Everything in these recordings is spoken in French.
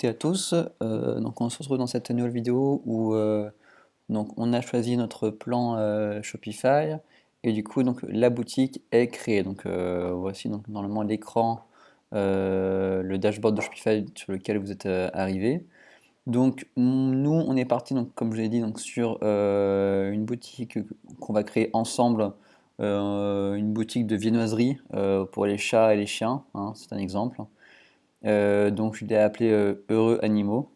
toutes et à tous. Donc on se retrouve dans cette nouvelle vidéo où donc on a choisi notre plan Shopify et du coup donc la boutique est créée. Donc voici donc normalement l'écran, le dashboard de Shopify sur lequel vous êtes arrivé. Donc nous on est parti donc comme je l'ai dit donc sur une boutique qu'on va créer ensemble, une boutique de viennoiserie pour les chats et les chiens, hein, c'est un exemple. Donc je l'ai appelé Heureux Animaux.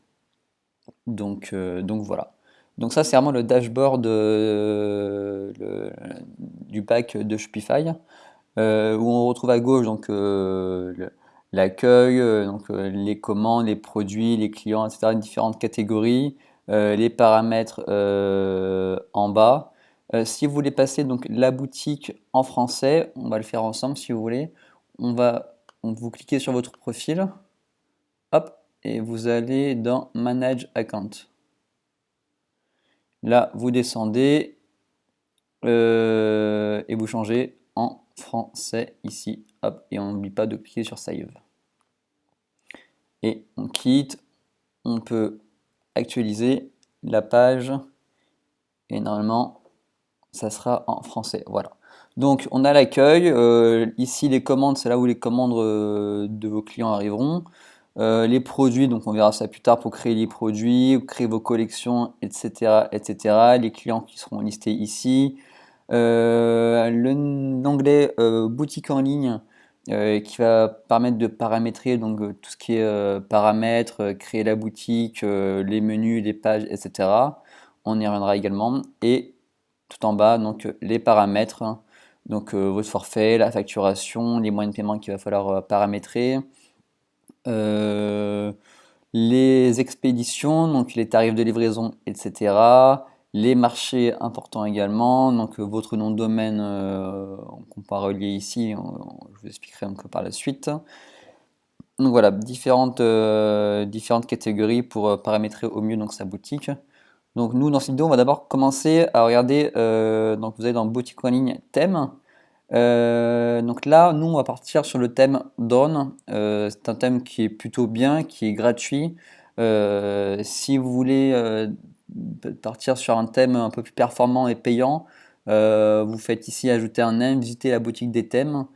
Donc voilà. Donc ça c'est vraiment le dashboard du pack de Shopify, où on retrouve à gauche donc l'accueil, donc les commandes, les produits, les clients, etc. Différentes catégories, les paramètres en bas. Si vous voulez passer donc la boutique en français, on va le faire ensemble si vous voulez. Vous cliquez sur votre profil. Hop, et vous allez dans Manage Account. Là, vous descendez et vous changez en français ici. Hop, et on n'oublie pas de cliquer sur Save. Et on quitte, on peut actualiser la page et normalement, ça sera en français. Voilà. Donc, on a l'accueil. Ici, les commandes, c'est là où les commandes de vos clients arriveront. Les produits, donc on verra ça plus tard pour créer les produits, créer vos collections, etc., etc. Les clients qui seront listés ici. L'onglet boutique en ligne qui va permettre de paramétrer donc tout ce qui est paramètres, créer la boutique, les menus, les pages, etc. On y reviendra également. Et tout en bas, donc les paramètres, hein. Donc votre forfait, la facturation, les moyens de paiement qu'il va falloir paramétrer. Euh, les expéditions, donc les tarifs de livraison, etc. Les marchés importants également, donc votre nom de domaine qu'on peut relier ici, je vous expliquerai un peu par la suite. Donc voilà, différentes catégories pour paramétrer au mieux donc, sa boutique. Donc nous, dans cette vidéo, on va d'abord commencer à regarder, donc vous allez dans boutique en ligne, thème. Donc là, nous, on va partir sur le thème Dawn. C'est un thème qui est plutôt bien, qui est gratuit. Si vous voulez partir sur un thème un peu plus performant et payant, vous faites ici ajouter un nain, visiter la boutique des thèmes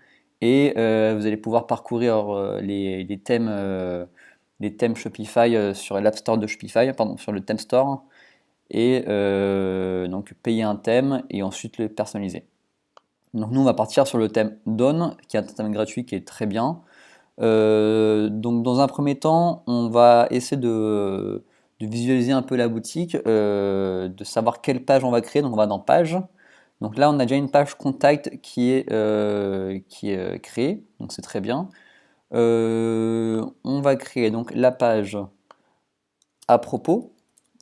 et vous allez pouvoir parcourir les thèmes Shopify sur l'App Store de Shopify, pardon, sur le Theme Store et donc payer un thème et ensuite le personnaliser. Donc nous on va partir sur le thème Dawn, qui est un thème gratuit qui est très bien. Donc dans un premier temps, on va essayer de visualiser un peu la boutique, de savoir quelle page on va créer. Donc on va dans page. Donc là on a déjà une page contact qui est créée, donc c'est très bien. On va créer donc la page à propos.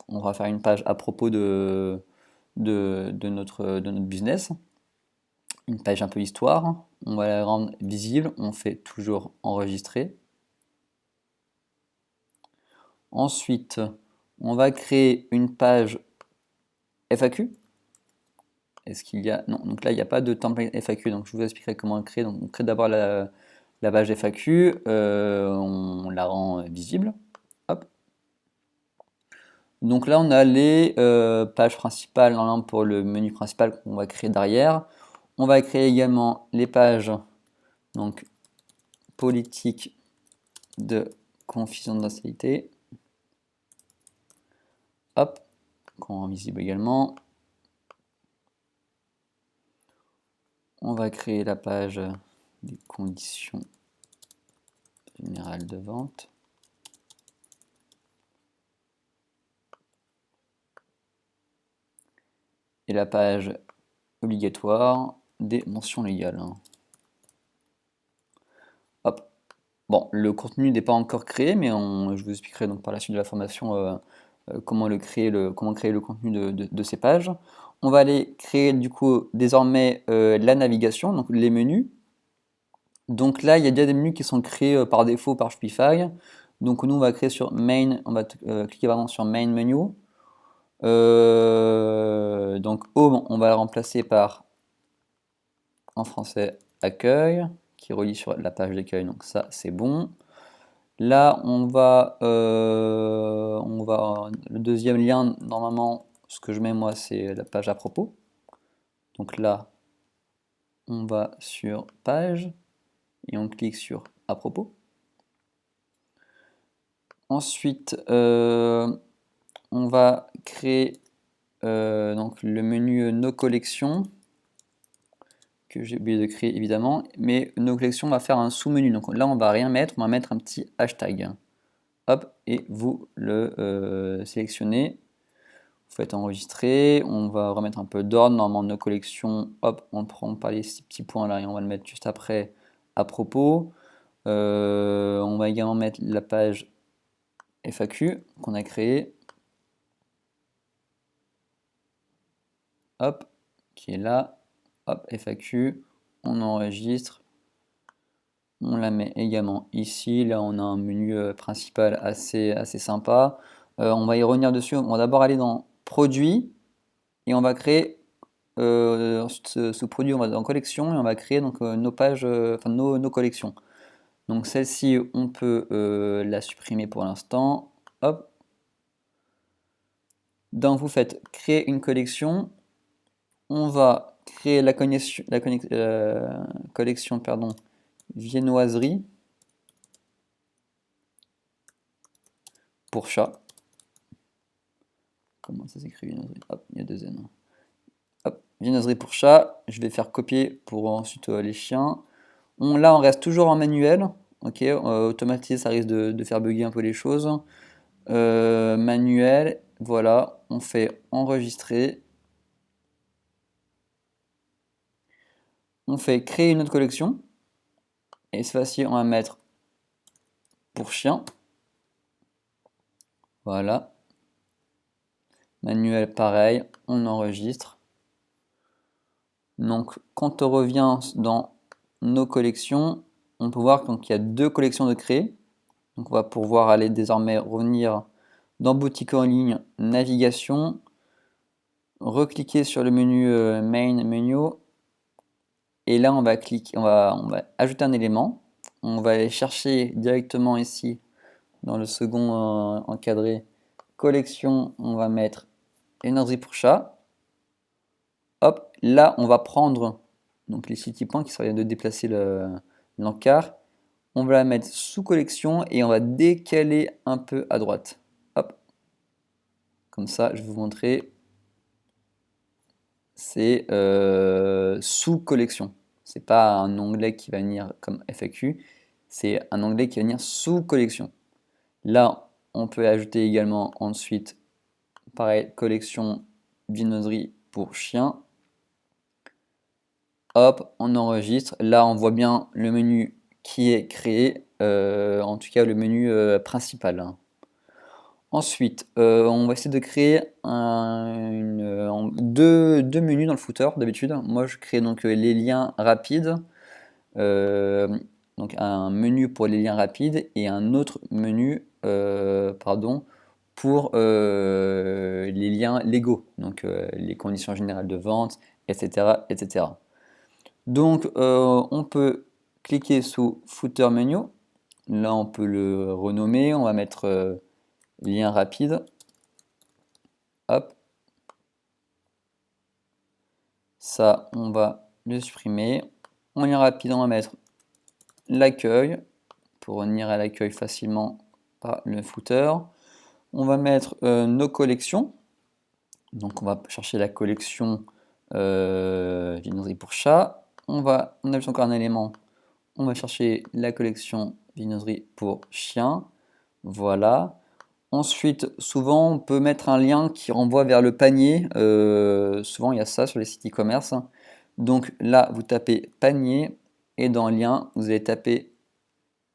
On va faire une page à propos de notre business. Une page un peu histoire, on va la rendre visible, on fait toujours enregistrer. Ensuite, on va créer une page FAQ. Est-ce qu'il y a... Non, donc là il n'y a pas de template FAQ, donc je vous expliquerai comment créer. Donc on crée d'abord la page FAQ, on la rend visible. Hop. Donc là on a les pages principales normalement pour le menu principal qu'on va créer derrière. On va créer également les pages donc politique de confidentialité. Hop, qu'on rend visible également. On va créer la page des conditions générales de vente. Et la page obligatoire des mentions légales. Hop. Bon, le contenu n'est pas encore créé, mais je vous expliquerai donc par la suite de la formation comment créer le contenu de ces pages. On va aller créer du coup désormais la navigation, donc les menus. Donc là, il y a déjà des menus qui sont créés par défaut par Shopify. Donc nous, on va créer sur Main, on va cliquer pardon, sur Main Menu. Donc Home, on va le remplacer par, en français, Accueil, qui relie sur la page d'accueil. Donc ça, c'est bon. Là, le deuxième lien, normalement, ce que je mets moi, c'est la page à propos. Donc là, on va sur page et on clique sur à propos. Ensuite, on va créer donc le menu Nos collections que j'ai oublié de créer évidemment, mais Nos collections va faire un sous-menu. Donc là, on va rien mettre, on va mettre un petit hashtag. Hop, et vous le sélectionnez. Vous faites enregistrer, on va remettre un peu d'ordre. Normalement, Nos collections, hop, on prend par les petits points là et on va le mettre juste après à propos. On va également mettre la page FAQ qu'on a créée. Hop, qui est là. Hop, FAQ, on enregistre. On la met également ici. Là, on a un menu principal assez sympa. On va y revenir dessus. On va d'abord aller dans Produits et on va créer ce produit. On va dans Collection et on va créer donc nos pages, enfin nos collections. Donc celle-ci, on peut la supprimer pour l'instant. Hop. Donc vous faites créer une collection. On va créer la collection pardon, viennoiserie pour chat. Comment ça s'écrit viennoiserie? Hop, il y a deux N. Hop, viennoiserie pour chat. Je vais faire copier pour ensuite les chiens. Là, on reste toujours en manuel. Ok, automatisé, ça risque de faire bugger un peu les choses. Manuel, voilà, on fait enregistrer. On fait créer une autre collection. Et cette fois-ci, on va mettre pour chien. Voilà. Manuel, pareil, on enregistre. Donc, quand on revient dans nos collections, on peut voir qu'il y a deux collections de créer. Donc, on va pouvoir aller désormais revenir dans boutique en ligne, navigation, recliquer sur le menu main menu. Et là, on va cliquer, on va ajouter un élément. On va aller chercher directement ici, dans le second encadré, collection, on va mettre énergie pour chat. Hop, là, on va prendre donc les 6 petits points qui servent de déplacer l'encart. On va la mettre sous collection et on va décaler un peu à droite. Hop, comme ça, je vais vous montrer. C'est sous collection. C'est pas un onglet qui va venir comme FAQ, c'est un onglet qui va venir sous collection. Là, on peut ajouter également ensuite, pareil, collection viennoiserie pour chien. Hop, on enregistre. Là, on voit bien le menu qui est créé, en tout cas le menu principal. Ensuite, on va essayer de créer deux menus dans le footer d'habitude. Moi, je crée donc les liens rapides. Donc un menu pour les liens rapides et un autre menu pour les liens légaux, donc les conditions générales de vente, etc. etc. Donc on peut cliquer sous Footer Menu. Là, on peut le renommer. On va mettre lien rapide. Hop. Ça, on va le supprimer. En lien rapide, on va mettre l'accueil pour revenir à l'accueil facilement par le footer. On va mettre nos collections. Donc, on va chercher la collection viennoiserie pour chat. On ajoute encore un élément. On va chercher la collection viennoiserie pour chien. Voilà. Ensuite, souvent, on peut mettre un lien qui renvoie vers le panier. Souvent, il y a ça sur les sites e-commerce. Donc là, vous tapez panier et dans lien, vous allez taper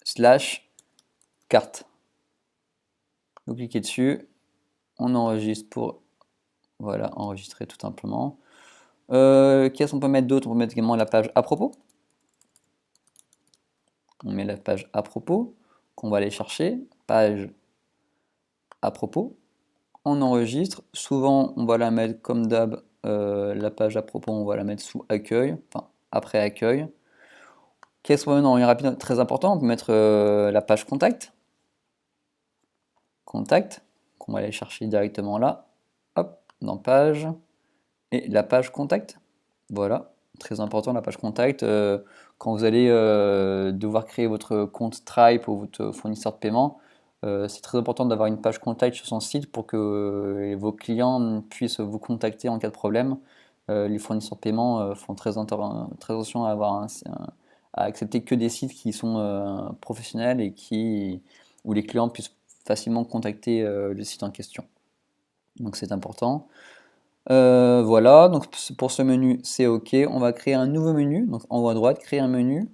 / carte. Vous cliquez dessus. On enregistre pour enregistrer tout simplement. Qu'est-ce qu'on peut mettre d'autre? On peut mettre également la page à propos. On met la page à propos qu'on va aller chercher. Page à propos. On enregistre. Souvent, on va la mettre comme d'hab. La page à propos, on va la mettre sous accueil, enfin après accueil. Qu'est-ce qu'on peut mettre dans un rapide très important? On peut mettre la page contact. contact, qu'on va aller chercher directement là, hop, dans page, et la page contact, voilà, très important la page contact, quand vous allez devoir créer votre compte Stripe ou votre fournisseur de paiement, c'est très important d'avoir une page contact sur son site pour que vos clients puissent vous contacter en cas de problème. Les fournisseurs de paiement font très attention à accepter que des sites qui sont professionnels et où les clients puissent facilement contacter le site en question. Donc c'est important. Voilà, donc pour ce menu, c'est OK. On va créer un nouveau menu. Donc en haut à droite, créer un menu.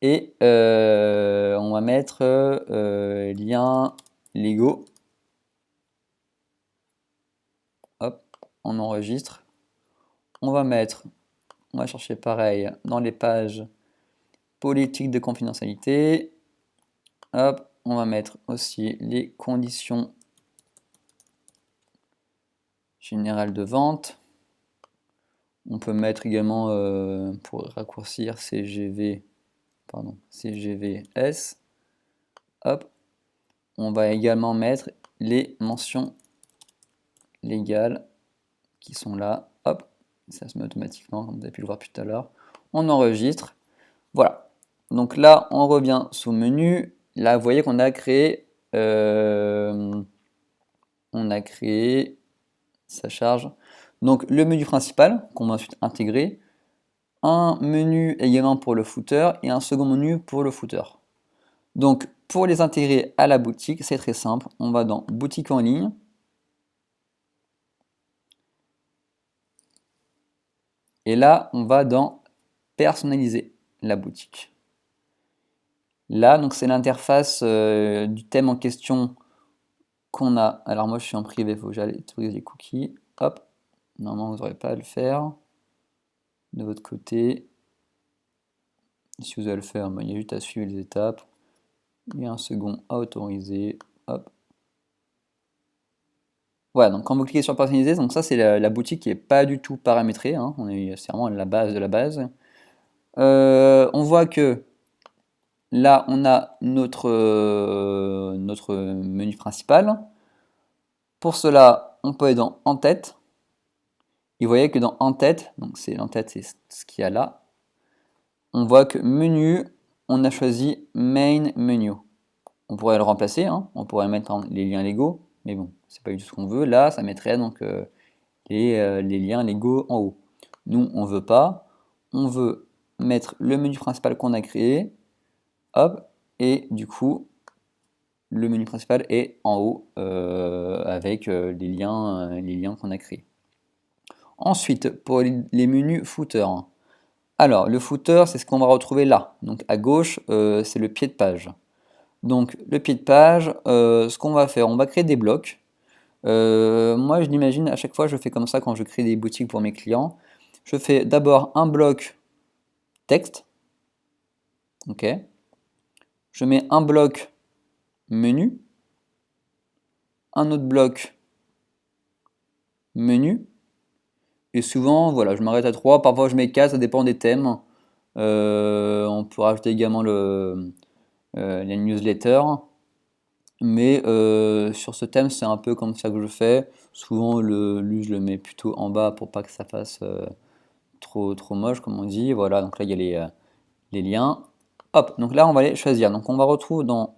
Et on va mettre lien Lego. Hop, on enregistre. On va chercher pareil dans les pages politique de confidentialité. Hop, on va mettre aussi les conditions générales de vente. On peut mettre également, pour raccourcir, CGVS. Hop, on va également mettre les mentions légales qui sont là. Hop, ça se met automatiquement, comme vous avez pu le voir tout à l'heure. On enregistre. Voilà. Donc là, on revient sous menu. Là, vous voyez qu'on a créé, ça charge. Donc le menu principal qu'on va ensuite intégrer, un menu également pour le footer et un second menu pour le footer. Donc pour les intégrer à la boutique, c'est très simple. On va dans boutique en ligne. Et là, on va dans personnaliser la boutique. Là, donc c'est l'interface du thème en question qu'on a. Alors moi, je suis en privé, il faut que j'aille autoriser les cookies. Hop, normalement, vous n'aurez pas à le faire. De votre côté, si vous allez le faire, il y a juste à suivre les étapes. Il y a un second à autoriser. Hop. Voilà, donc quand vous cliquez sur personnaliser, donc ça c'est la boutique qui n'est pas du tout paramétrée. Hein. C'est vraiment la base de la base. On voit que là, on a notre menu principal. Pour cela, on peut aller dans En tête. Et vous voyez que dans En tête, donc c'est l'en-tête, c'est ce qu'il y a là. On voit que menu, on a choisi Main Menu. On pourrait le remplacer, hein, on pourrait mettre les liens Lego, mais bon, c'est pas du tout ce qu'on veut. Là, ça mettrait donc les liens Lego en haut. Nous, on veut pas. On veut mettre le menu principal qu'on a créé. Hop, et du coup, le menu principal est en haut avec les liens qu'on a créés. Ensuite, pour les menus footer. Alors, le footer, c'est ce qu'on va retrouver là. Donc à gauche, c'est le pied de page. Donc le pied de page, ce qu'on va faire, on va créer des blocs. Moi, je l'imagine, à chaque fois, je fais comme ça quand je crée des boutiques pour mes clients. Je fais d'abord un bloc texte. Ok. Je mets un bloc menu. Un autre bloc menu. Et souvent, voilà, je m'arrête à 3. Parfois, je mets 4, ça dépend des thèmes. On peut rajouter également les newsletters. Mais sur ce thème, c'est un peu comme ça que je fais. Souvent, je le mets plutôt en bas pour pas que ça fasse trop moche, comme on dit. Voilà, donc là, il y a les liens. Hop, donc là, on va aller choisir. Donc, on va retrouver dans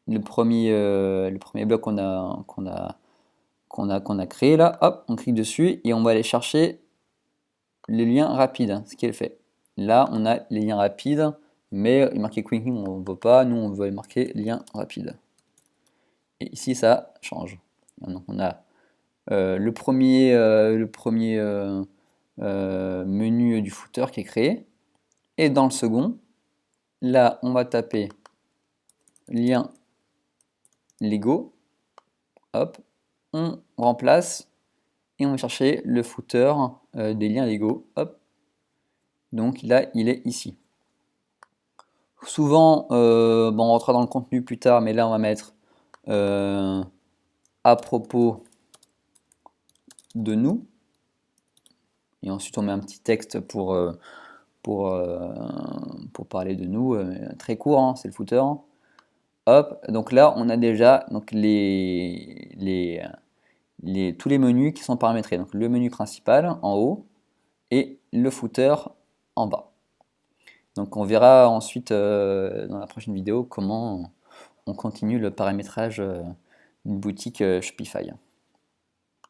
le premier bloc qu'on a créé là. Hop, on clique dessus et on va aller chercher les liens rapides, ce qui est fait. Là, on a les liens rapides, mais il est marqué Quick Link, on ne veut pas. Nous, on veut marquer lien rapide. Et ici, ça change. Donc, on a le premier menu du footer qui est créé. Et dans le second, là, on va taper lien Lego. Hop, on remplace et on va chercher le footer des liens Lego. Hop, donc là, il est ici. Souvent, on rentrera dans le contenu plus tard, mais là, on va mettre à propos de nous. Et ensuite, on met un petit texte pour parler de nous. Très court, hein, c'est le footer. Hop, donc là on a déjà donc tous les menus qui sont paramétrés. Donc le menu principal en haut et le footer en bas. Donc on verra ensuite dans la prochaine vidéo comment on continue le paramétrage d'une boutique Shopify.